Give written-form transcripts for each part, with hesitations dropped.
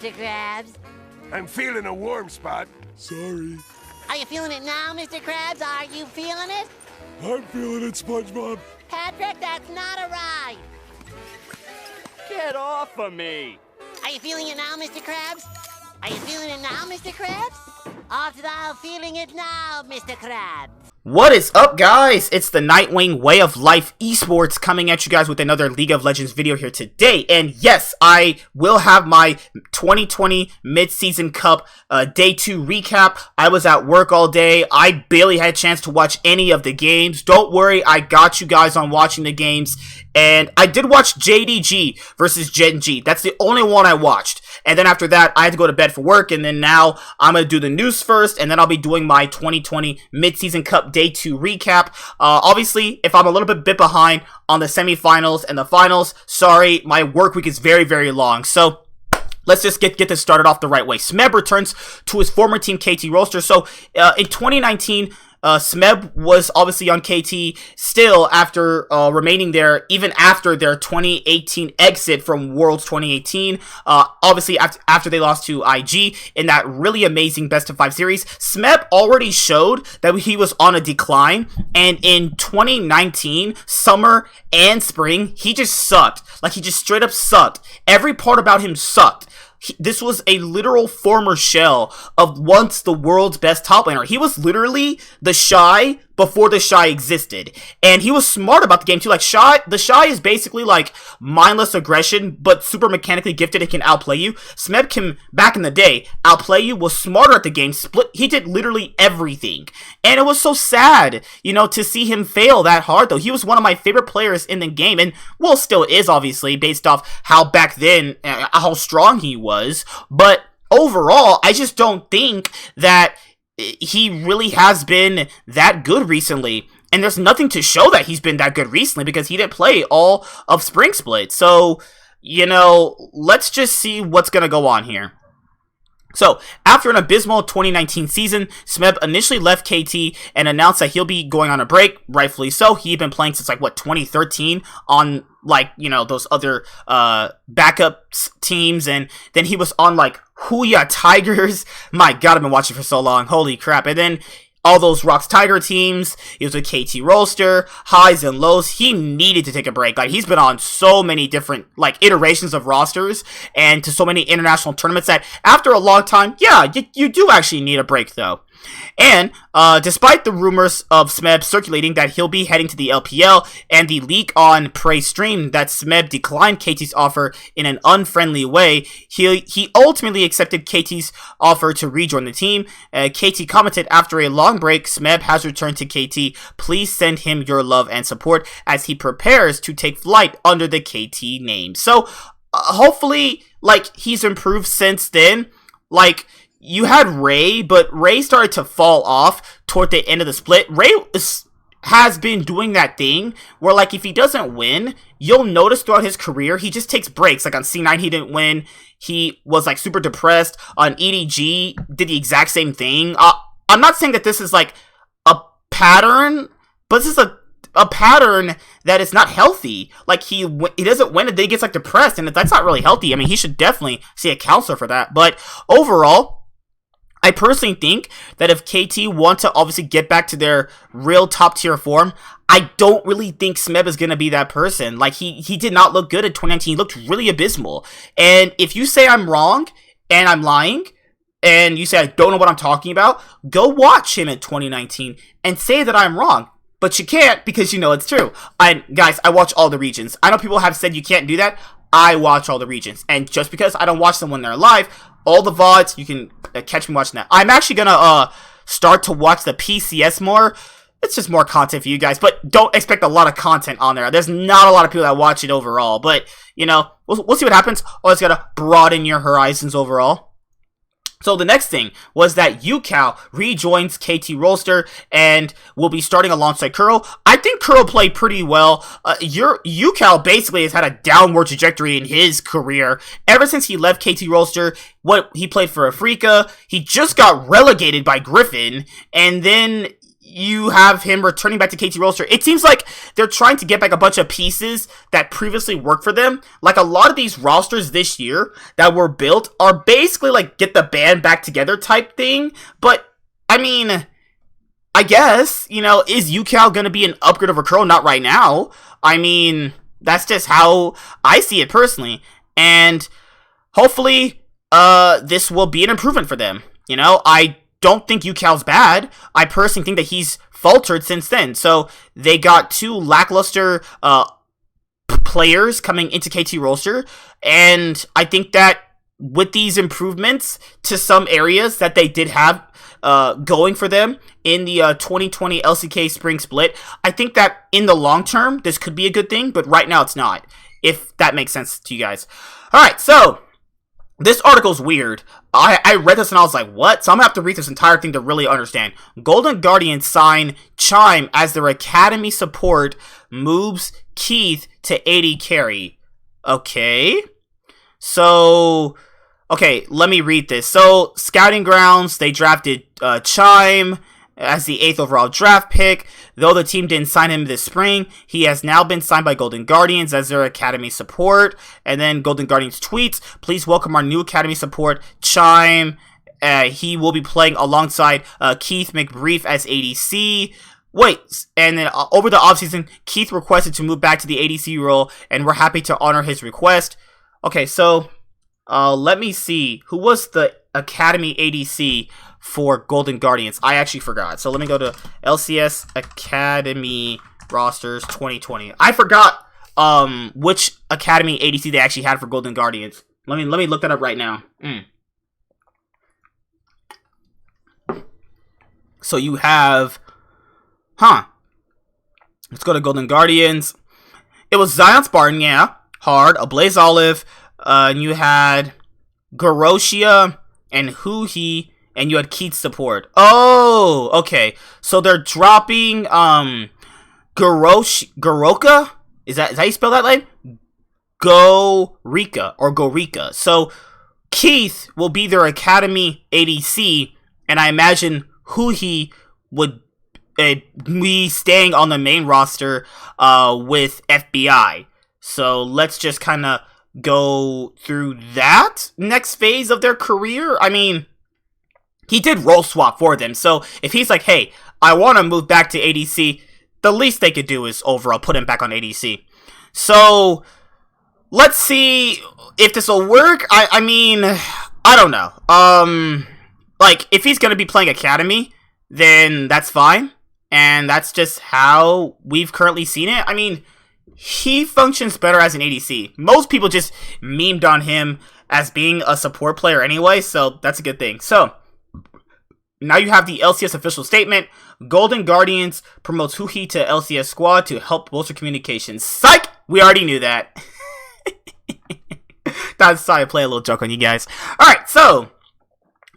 Mr. Krabs? I'm feeling a warm spot. Sorry. Are you feeling it now, Mr. Krabs? Are you feeling it? I'm feeling it, SpongeBob. Patrick, that's not a ride. Get off of me! Are you feeling it now, Mr. Krabs? Are you feeling it now, Mr. Krabs? Art thou feeling it now, Mr. Krabs? What is up, guys? It's the Nightwing Way of Life Esports coming at you guys with another League of Legends video here today. And yes, I will have my 2020 Mid-Season Cup Day 2 recap. I was at work all day. I barely had a chance to watch any of the games. Don't worry, I got you guys on watching the games. And I did watch JDG versus Gen G. That's the only one I watched. And then after that, I had to go to bed for work. And then now I'm going to do the news first. And then I'll be doing my 2020 Mid-Season Cup Day 2 recap. Obviously, if I'm a little bit behind on the semifinals and the finals, sorry, my work week is very, very long. So let's just get this started off the right way. Smeb returns to his former team, KT Rolster. So in 2019, Smeb was obviously on KT still after remaining there even after their 2018 exit from Worlds 2018. Obviously after they lost to IG in that really amazing best of 5 series. Smeb already showed that he was on a decline, and in 2019 summer and spring he just sucked. Like, he just straight up sucked. Every part about him sucked. This was a literal former shell of once the world's best top laner. He was literally the Shy before the Shy existed. And he was smart about the game too. Like, the Shy is basically like mindless aggression, but super mechanically gifted and can outplay you. Smeb can, back in the day, outplay you, was smarter at the game, he did literally everything. And it was so sad, you know, to see him fail that hard though. He was one of my favorite players in the game, and well, still is obviously, based off how back then, how strong he was. But overall, I just don't think that he really has been that good recently. And there's nothing to show that he's been that good recently because he didn't play all of Spring Split. So, you know, let's just see what's going to go on here. So, after an abysmal 2019 season, Smeb initially left KT and announced that he'll be going on a break, rightfully so. He'd been playing since, like, what, 2013 on, like, you know, those other backup teams, and then he was on, like, Huya Tigers. My god, I've been watching for so long. Holy crap. And then all those Rocks Tiger teams, he was with KT Rolster, highs and lows. He needed to take a break. Like, he's been on so many different, like, iterations of rosters and to so many international tournaments that after a long time, yeah, you do actually need a break, though. And despite the rumors of Smeb circulating that he'll be heading to the LPL and the leak on Prey's stream that Smeb declined KT's offer in an unfriendly way, he ultimately accepted KT's offer to rejoin the team. KT commented, after a long break, Smeb has returned to KT. Please send him your love and support as he prepares to take flight under the KT name. So hopefully, like, he's improved since then. Like, you had Ray, but Ray started to fall off toward the end of the split. Ray has been doing that thing where, like, if he doesn't win, you'll notice throughout his career, he just takes breaks. Like, on C9, he didn't win. He was, like, super depressed. On EDG, did the exact same thing. I'm not saying that this is, like, a pattern, but this is a pattern that is not healthy. Like, he doesn't win and then he gets, like, depressed, and that's not really healthy. I mean, he should definitely see a counselor for that. But overall, I personally think that if KT want to obviously get back to their real top tier form, I don't really think Smeb is going to be that person. Like, he did not look good in 2019. He looked really abysmal. And if you say I'm wrong and I'm lying, and you say I don't know what I'm talking about, go watch him in 2019 and say that I'm wrong. But you can't, because you know it's true. Guys, I watch all the regions. I know people have said you can't do that. I watch all the regions. And just because I don't watch them when they're live, all the VODs, you can catch me watching that. I'm actually gonna start to watch the PCS more. It's just more content for you guys, but don't expect a lot of content on there. There's not a lot of people that watch it overall, but, you know, we'll see what happens. Always gotta broaden your horizons overall. So the next thing was that Ucal rejoins KT Rolster and will be starting alongside Kuro. I think Kuro played pretty well. Ucal basically has had a downward trajectory in his career. Ever since he left KT Rolster, he played for Africa, he just got relegated by Griffin, and then you have him returning back to KT Rolster. It seems like they're trying to get back a bunch of pieces that previously worked for them. Like, a lot of these rosters this year that were built are basically like get the band back together type thing. But, I mean, I guess, you know, is Ucal going to be an upgrade over Curl? Not right now. I mean, that's just how I see it personally. And hopefully, this will be an improvement for them. You know, I don't think Ucal's bad. I personally think that he's faltered since then. So they got 2 lackluster players coming into KT Rolster, and I think that with these improvements to some areas that they did have going for them in the 2020 LCK Spring Split, I think that in the long term this could be a good thing, but right now it's not, if that makes sense to you guys. Alright, so this article's weird. I read this and I was like, what? So I'm gonna have to read this entire thing to really understand. Golden Guardians sign Chime as their academy support, moves Keith to AD carry. Okay. So, okay, let me read this. So, Scouting Grounds, they drafted Chime as the 8th overall draft pick. Though the team didn't sign him this spring, he has now been signed by Golden Guardians as their academy support. And then Golden Guardians tweets, please welcome our new academy support, Chime. He will be playing alongside Keith McBrief as ADC. Wait, and then over the offseason, Keith requested to move back to the ADC role, and we're happy to honor his request. Okay, so let me see. Who was the academy ADC for Golden Guardians? I actually forgot. So let me go to LCS Academy rosters 2020. I forgot which academy ADC they actually had for Golden Guardians. Let me look that up right now. So you have, let's go to Golden Guardians. It was Zion Spartan, yeah, hard. A Blaze Olive, and you had Garoshia and Huhi. And you had Keith's support. Oh, okay. So they're dropping Goroka? Is that how you spell that name? Gorica. So Keith will be their academy ADC, and I imagine Huhi would be staying on the main roster with FBI. So let's just kind of go through that next phase of their career. I mean, he did role swap for them, so if he's like, hey, I want to move back to ADC, the least they could do is overall put him back on ADC. So, let's see if this will work. I mean, I don't know. Like, if he's going to be playing Academy, then that's fine, and that's just how we've currently seen it. I mean, he functions better as an ADC. Most people just memed on him as being a support player anyway, so that's a good thing. So, now you have the LCS official statement. Golden Guardians promotes Huhi to LCS squad to help bolster communications. Psych! We already knew that. That's sorry to play a little joke on you guys. Alright, so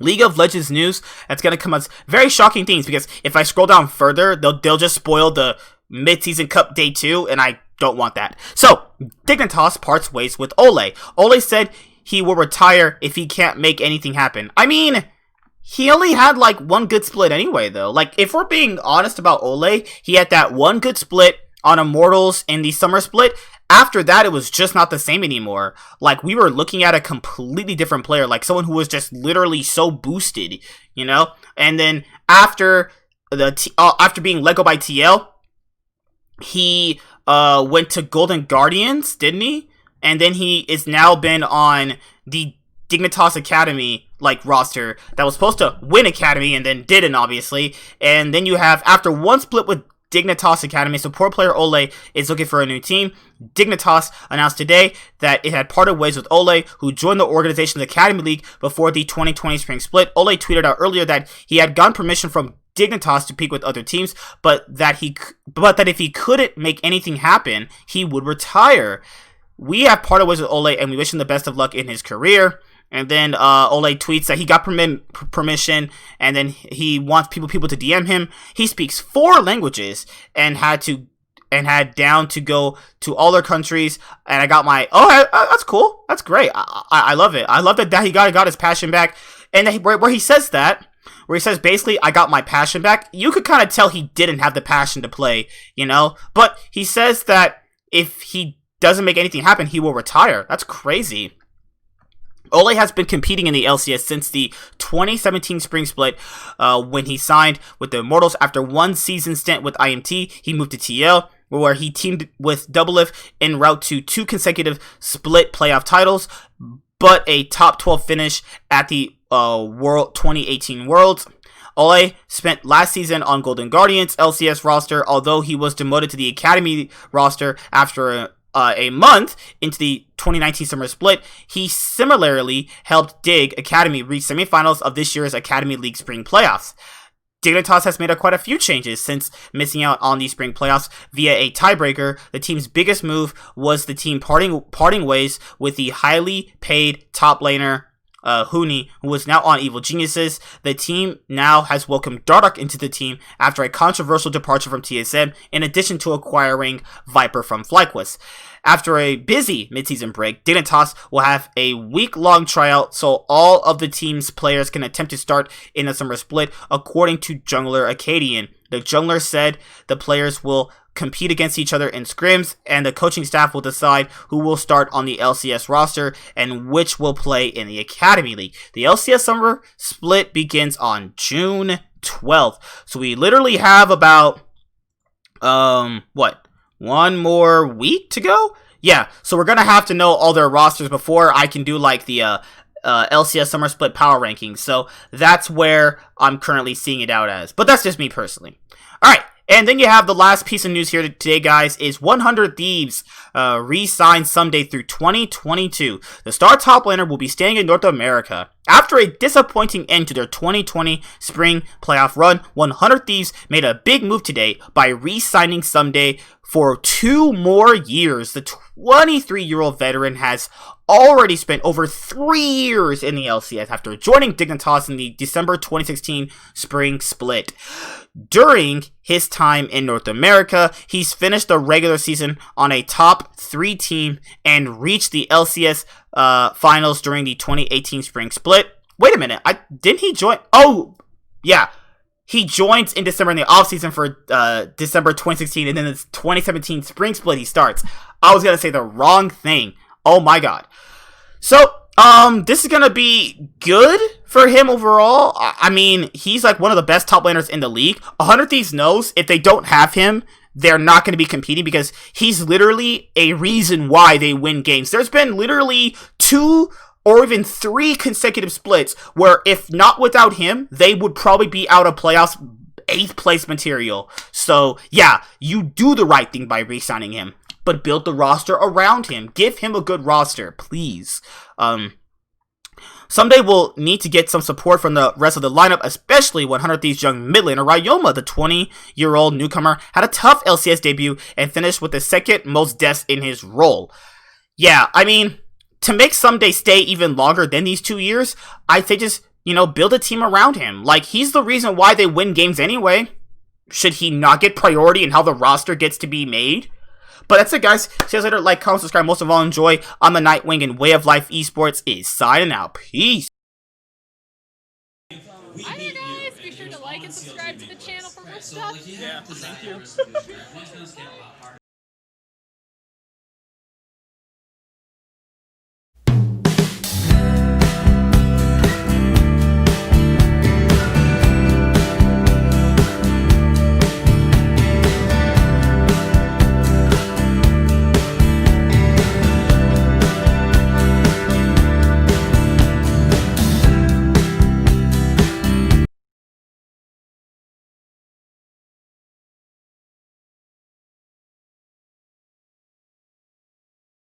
League of Legends news. That's going to come as very shocking things, because if I scroll down further, they'll just spoil the mid-season cup day 2, and I don't want that. So, Dignitas parts ways with Ole. Ole said he will retire if he can't make anything happen. I mean, he only had like one good split anyway, though. Like, if we're being honest about Ole, he had that one good split on Immortals in the summer split. After that, it was just not the same anymore. Like, we were looking at a completely different player, like someone who was just literally so boosted, you know? And then after after being let go by TL, he went to Golden Guardians, didn't he? And then he is now been on the Dignitas Academy like roster that was supposed to win Academy and then didn't, obviously. And then you have, after one split with Dignitas Academy, support player Ole is looking for a new team. Dignitas announced today that it had parted ways with Ole, who joined the organization's Academy League before the 2020 spring split. Ole tweeted out earlier that he had gotten permission from Dignitas to peak with other teams, but that if he couldn't make anything happen, he would retire. We have parted ways with Ole, and we wish him the best of luck in his career. And then Ole tweets that he got permission, and then he wants people to DM him. He speaks 4 languages and had down to go to all their countries. And I got my that's cool, that's great. I love it. I love that he got his passion back. And where he says that where he says basically, I got my passion back. You could kind of tell he didn't have the passion to play, you know? But he says that if he doesn't make anything happen, he will retire. That's crazy. Ole has been competing in the LCS since the 2017 spring split when he signed with the Immortals. After one season stint with IMT, he moved to TL, where he teamed with Doublelift en route to 2 consecutive split playoff titles, but a top 12 finish at the World 2018 Worlds. Ole spent last season on Golden Guardians LCS roster, although he was demoted to the Academy roster after a month into the 2019 summer split. He similarly helped Dig Academy reach semifinals of this year's Academy League Spring Playoffs. Dignitas has made quite a few changes since missing out on the spring playoffs via a tiebreaker. The team's biggest move was the team parting ways with the highly paid top laner Huni, who is now on Evil Geniuses. The team now has welcomed Dardoch into the team after a controversial departure from TSM, in addition to acquiring Viper from FlyQuest. After a busy midseason break, Dignitas will have a week-long tryout so all of the team's players can attempt to start in the summer split, according to jungler Acadian. The jungler said the players will compete against each other in scrims, and the coaching staff will decide who will start on the LCS roster and which will play in the Academy League. The LCS summer split begins on June 12th. So we literally have about, one more week to go? Yeah, so we're going to have to know all their rosters before I can do, like, the LCS Summer Split power rankings. So that's where I'm currently seeing it out as. But that's just me personally. Alright, and then you have the last piece of news here today, guys, is 100 Thieves re-signed Ssumday through 2022. The star top laner will be staying in North America. After a disappointing end to their 2020 spring playoff run, 100 Thieves made a big move today by re-signing Ssumday for 2 more years. The 23-year-old veteran has already spent over 3 years in the LCS after joining Dignitas in the December 2016 spring split. During his time in North America, he's finished the regular season on a top 3 team and reached the LCS finals during the 2018 spring split. Wait a minute, didn't he join? Oh, yeah. He joins in December in the offseason for December 2016, and then it's 2017 spring split he starts. I was going to say the wrong thing. Oh my god. So, this is going to be good for him overall. I mean, he's like one of the best top laners in the league. 100 Thieves knows if they don't have him, they're not going to be competing because he's literally a reason why they win games. There's been literally 2 or even 3 consecutive splits where if not without him, they would probably be out of playoffs 8th place material. So yeah, you do the right thing by re-signing him, but build the roster around him. Give him a good roster, please. Ssumday will need to get some support from the rest of the lineup, especially 100 Thieves' young mid laner Ryoma. The 20-year-old newcomer had a tough LCS debut and finished with the 2nd most deaths in his role. Yeah, I mean, to make Ssumday stay even longer than these 2 years, I think just, build a team around him. Like, he's the reason why they win games anyway. Should he not get priority in how the roster gets to be made? But that's it, guys. See you guys later. Like, comment, subscribe. Most of all, enjoy. I'm the Nightwing, and Way of Life Esports is signing out. Peace. Hi there, guys. Be sure to like and subscribe to the channel for more stuff. Yeah, thank you.